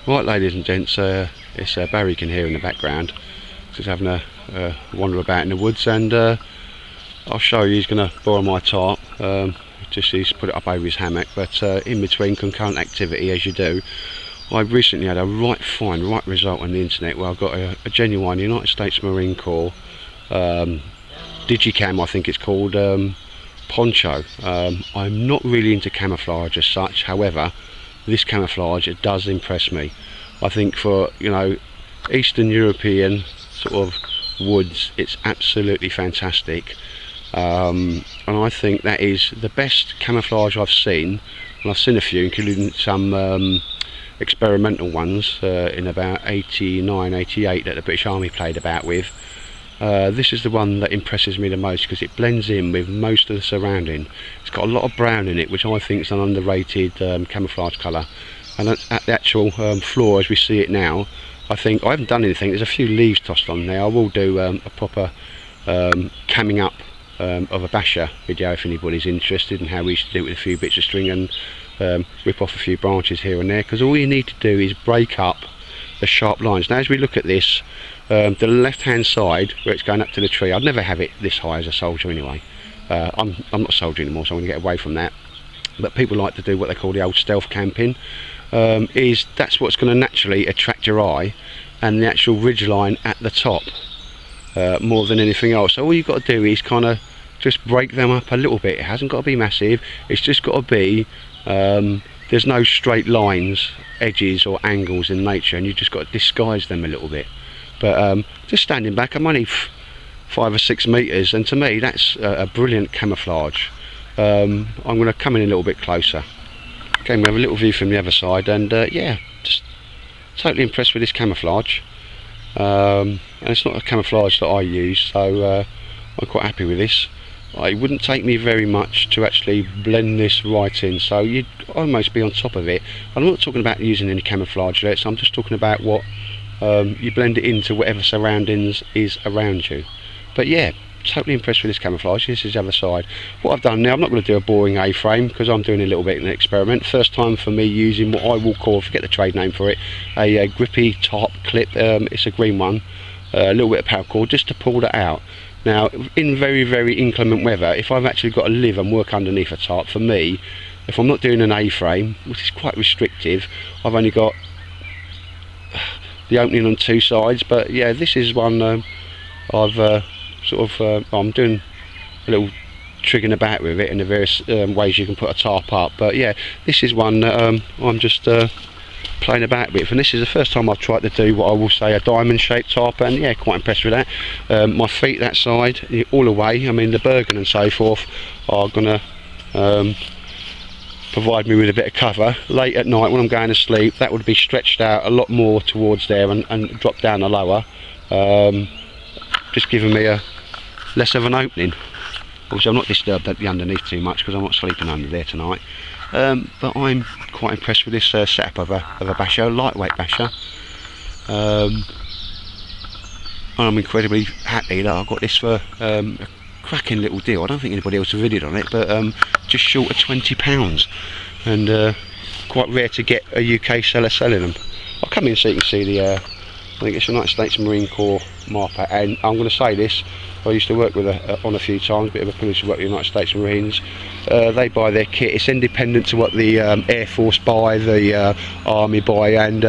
Right, ladies and gents, it's Barry you can hear in the background. Just having a wander about in the woods, and I'll show you. He's going to borrow my tarp. He's put it up over his hammock, but in between concurrent activity, as you do, I recently had a right result on the internet where I've got a genuine United States Marine Corps digicam, I think it's called, poncho. I'm not really into camouflage as such, however this camouflage, it does impress me. I think for, you know, Eastern European sort of woods, it's absolutely fantastic, and I think that is the best camouflage I've seen, and I've seen a few, including some experimental ones in about 89, 88 that the British Army played about with. This is the one that impresses me the most because it blends in with most of the surrounding. It's got a lot of brown in it, which I think is an underrated camouflage colour. And at the actual floor as we see it now, I think I haven't done anything. There's a few leaves tossed on there. I will do a proper camming up of a basher video if anybody's interested, in how we used to do it with a few bits of string and rip off a few branches here and there, because all you need to do is break up the sharp lines. Now as we look at this, the left hand side where it's going up to the tree, I'd never have it this high as a soldier anyway. I'm not a soldier anymore, so I'm going to get away from that, but people like to do what they call the old stealth camping. That's what's going to naturally attract your eye, and the actual ridge line at the top, more than anything else. So all you've got to do is kind of just break them up a little bit. It hasn't got to be massive, it's just got to be there's no straight lines, edges or angles in nature, and you've just got to disguise them a little bit. But just standing back, I'm only 5 or 6 metres, and to me that's a brilliant camouflage. I'm going to come in a little bit closer. Okay, we have a little view from the other side, and yeah, just totally impressed with this camouflage. And it's not a camouflage that I use, so I'm quite happy with this. It wouldn't take me very much to actually blend this right in, so you'd almost be on top of it. I'm not talking about using any camouflage yet, so I'm just talking about what you blend it into whatever surroundings is around you. But yeah, totally impressed with this camouflage. This is the other side. What I've done now, I'm not going to do a boring A-frame because I'm doing a little bit of an experiment. First time for me using what I will call, forget the trade name for it, a grippy tarp clip. It's a green one, a little bit of paracord just to pull that out. Now in very inclement weather, if I've actually got to live and work underneath a tarp, for me, if I'm not doing an A-frame, which is quite restrictive, I've only got the opening on 2 sides. But yeah, this is one I've I'm doing a little triggering about with it in the various ways you can put a tarp up. But yeah, this is one that I'm just playing about with, and this is the first time I've tried to do what I will say a diamond shaped tarp, and yeah, quite impressed with that. My feet that side all the way, I mean the Bergen and so forth are gonna provide me with a bit of cover. Late at night when I'm going to sleep, that would be stretched out a lot more towards there and drop down the lower, just giving me a less of an opening. Obviously I'm not disturbed at the underneath too much because I'm not sleeping under there tonight. But I'm quite impressed with this setup of a basher, a lightweight basher. And I'm incredibly happy that I've got this for a cracking little deal. I don't think anybody else has bidded on it, but just short of £20, and quite rare to get a UK seller selling them. I'll come in so you can see the I think it's United States Marine Corps marker, and I'm going to say this, I used to work with on a few times, a bit of a privilege to work with the United States Marines. They buy their kit, it's independent to what the Air Force buy, the Army buy, and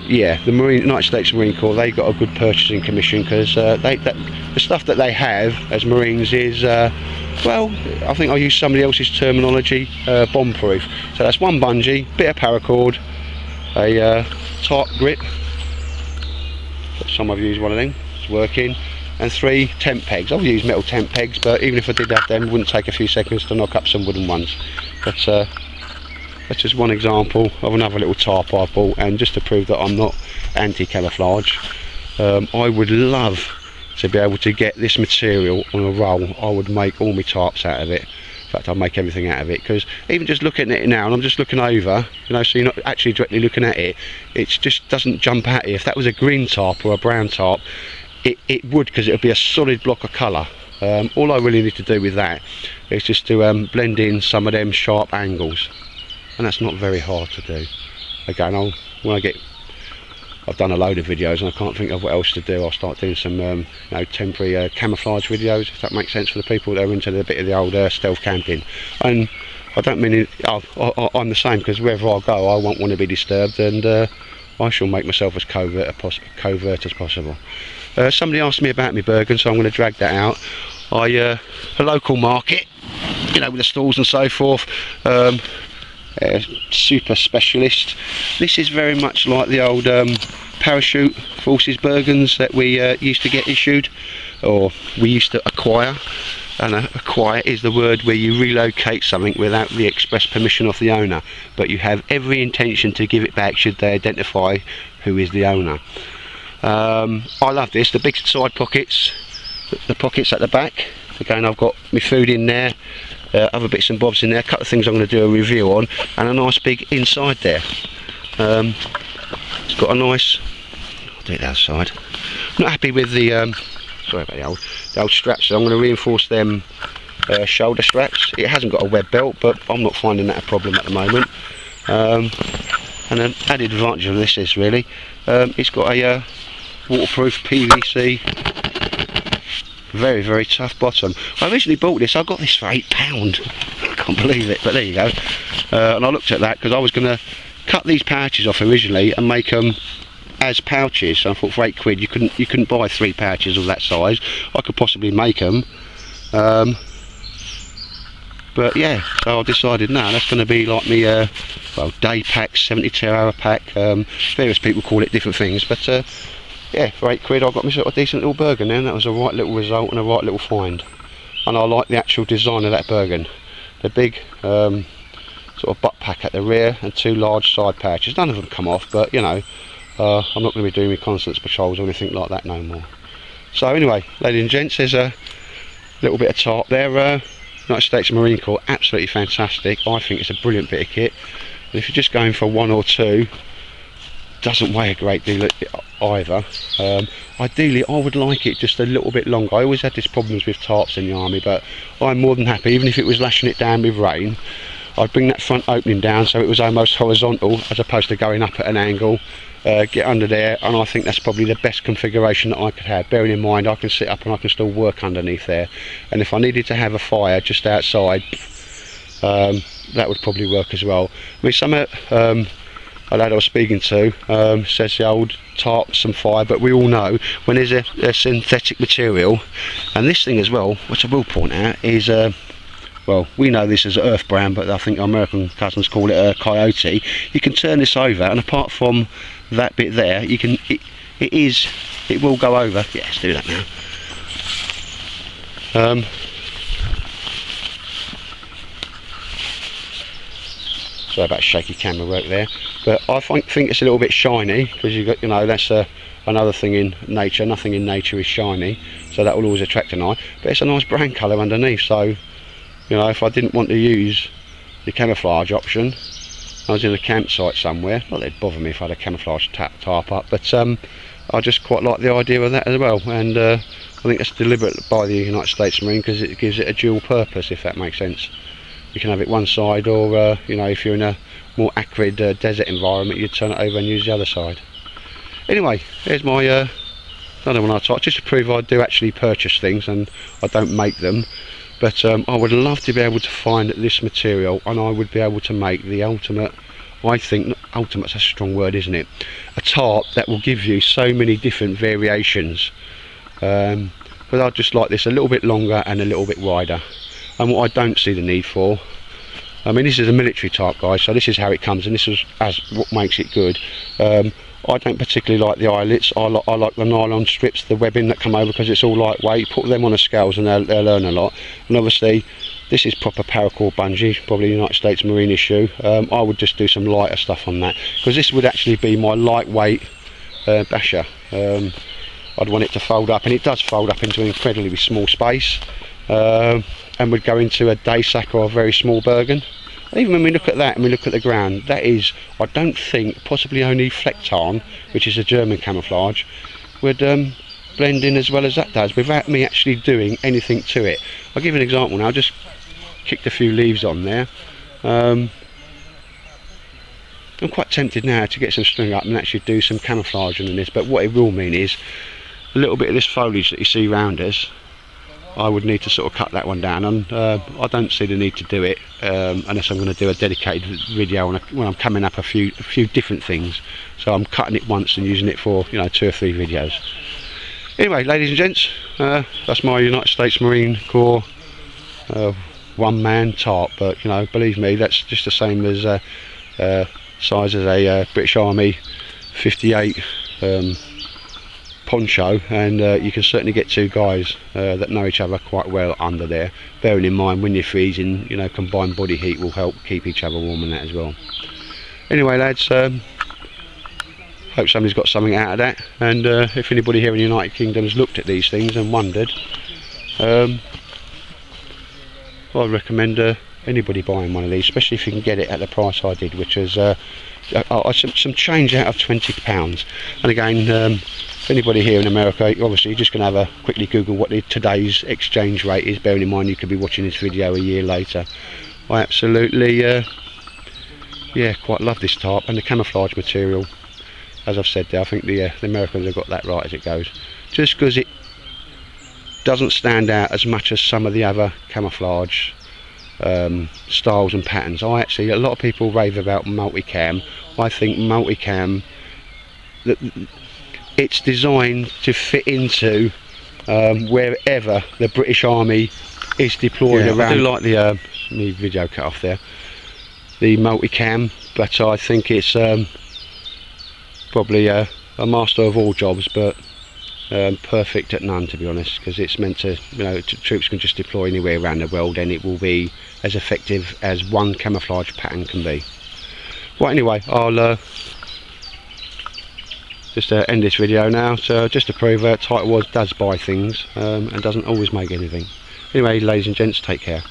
yeah, the United States Marine Corps, they got a good purchasing commission, because the stuff that they have as Marines is, well, I think I'll use somebody else's terminology, bomb proof. So that's 1 bungee, bit of paracord, a tarp grip, some I've used one of them, it's working, and 3 tent pegs. I've used metal tent pegs, but even if I did have them, it wouldn't take a few seconds to knock up some wooden ones. But that's just one example of another little tarp I bought, and just to prove that I'm not anti-camouflage, I would love to be able to get this material on a roll. I would make all my tarps out of it. In fact, I'll make everything out of it, because even just looking at it now, and I'm just looking over, you know, so you're not actually directly looking at it, it just doesn't jump at you. If that was a green tarp or a brown tarp, it would, because it would be a solid block of colour. All I really need to do with that is just to blend in some of them sharp angles, and that's not very hard to do. again, I've done a load of videos and I can't think of what else to do. I'll start doing some you know, temporary camouflage videos, if that makes sense, for the people that are into a bit of the old stealth camping. And I don't mean it, I'm the same, because wherever I go I won't want to be disturbed, and I shall make myself as covert as possible. Somebody asked me about my Bergen, so I'm going to drag that out. A local market, you know, with the stalls and so forth. Super specialist. This is very much like the old parachute forces Bergens that we used to get issued, or we used to acquire. And acquire is the word where you relocate something without the express permission of the owner, but you have every intention to give it back should they identify who is the owner. I love this, the big side pockets, the pockets at the back. Again, I've got my food in there, other bits and bobs in there, a couple of things I'm going to do a review on, and a nice big inside there. It's got a nice, I'll do it outside. I'm not happy with the sorry about the old straps, so I'm going to reinforce them shoulder straps. It hasn't got a web belt, but I'm not finding that a problem at the moment. And an added advantage of this is really it's got a waterproof PVC, very, very tough bottom. I originally bought this, I got this for £8. I can't believe it, but there you go. And I looked at that because I was going to cut these pouches off originally and make them as pouches. So I thought for £8 you couldn't buy 3 pouches of that size. I could possibly make them, but yeah, so I decided no, that's going to be like me well, day pack, 72-hour pack. Various people call it different things, but yeah, for £8 I got myself a decent little Bergen there, and that was a right little result and a right little find. And I like the actual design of that Bergen, the big sort of butt pack at the rear and 2 large side pouches. None of them come off, but you know, I'm not going to be doing reconnaissance patrols or anything like that no more. So anyway, ladies and gents, there's a little bit of tarp there. United States Marine Corps, absolutely fantastic. I think it's a brilliant bit of kit, and if you're just going for 1 or 2, doesn't weigh a great deal either. Ideally I would like it just a little bit longer. I always had these problems with tarps in the army, but I'm more than happy, even if it was lashing it down with rain, I'd bring that front opening down so it was almost horizontal as opposed to going up at an angle. Get under there, and I think that's probably the best configuration that I could have, bearing in mind I can sit up and I can still work underneath there, and if I needed to have a fire just outside, that would probably work as well. I mean, some a lad I was speaking to says the old tarp, some fire, but we all know when there's a synthetic material, and this thing as well, which I will point out, is well, we know this as earth brown, but I think our American cousins call it a coyote. You can turn this over, and apart from that bit there, you can it will go over. Yeah, let's do that now. Sorry about shaky camera work there, but I think it's a little bit shiny, because you got, you know, that's another thing in nature. Nothing in nature is shiny, so that will always attract an eye. But it's a nice brown colour underneath, so you know, if I didn't want to use the camouflage option, I was in a campsite somewhere, not that it'd bother me if I had a camouflage tarp up, but I just quite like the idea of that as well, and I think that's deliberate by the United States Marine, because it gives it a dual purpose, if that makes sense. You can have it one side, or you know, if you're in a more acrid desert environment, you'd turn it over and use the other side. Anyway, here's my another one I type, just to prove I do actually purchase things and I don't make them. But I would love to be able to find this material, and I would be able to make the ultimate, I think, ultimate's a strong word, isn't it? A tarp that will give you so many different variations. But I'd just like this a little bit longer and a little bit wider. And what I don't see the need for, I mean, this is a military tarp, guys, so this is how it comes, and this is what makes it good. I don't particularly like the eyelets. I like the nylon strips, the webbing that come over, because it's all lightweight. Put them on the scales and they'll learn a lot. And obviously this is proper paracord bungee, probably United States Marine issue. I would just do some lighter stuff on that, because this would actually be my lightweight basher. I'd want it to fold up, and it does fold up into an incredibly small space, and would go into a day sack or a very small Bergen. Even when we look at that and we look at the ground, that is, I don't think, possibly only Flecktarn, which is a German camouflage, would blend in as well as that does, without me actually doing anything to it. I'll give you an example now. I just kicked a few leaves on there. I'm quite tempted now to get some string up and actually do some camouflaging on this, but what it will mean is a little bit of this foliage that you see around us, I would need to sort of cut that one down, and I don't see the need to do it unless I'm going to do a dedicated video when I'm coming up a few different things. So I'm cutting it once and using it for, you know, 2 or 3 videos. Anyway, ladies and gents, that's my United States Marine Corps one-man tarp, but you know, believe me, that's just the same as size as a British Army 58 poncho, and you can certainly get 2 guys that know each other quite well under there, bearing in mind when you're freezing, you know, combined body heat will help keep each other warm and that as well. Anyway lads, hope somebody's got something out of that, and if anybody here in the United Kingdom has looked at these things and wondered, I'd recommend anybody buying one of these, especially if you can get it at the price I did, which is some change out of £20. And again, if anybody here in America, obviously you're just going to have a quickly Google what today's exchange rate is, bearing in mind you could be watching this video a year later. I absolutely yeah, quite love this tarp and the camouflage material. As I've said there, I think the Americans have got that right as it goes, just because it doesn't stand out as much as some of the other camouflage styles and patterns. A lot of people rave about multicam. I think multicam, it's designed to fit into wherever the British Army is deployed around. I do like the me video cut off there, the multicam, but I think it's probably a master of all jobs, but perfect at none, to be honest, because it's meant to, you know, troops can just deploy anywhere around the world and it will be as effective as one camouflage pattern can be. Well, anyway, I'll just end this video now, so just to prove Title Wars does buy things and doesn't always make anything. Anyway, ladies and gents, take care.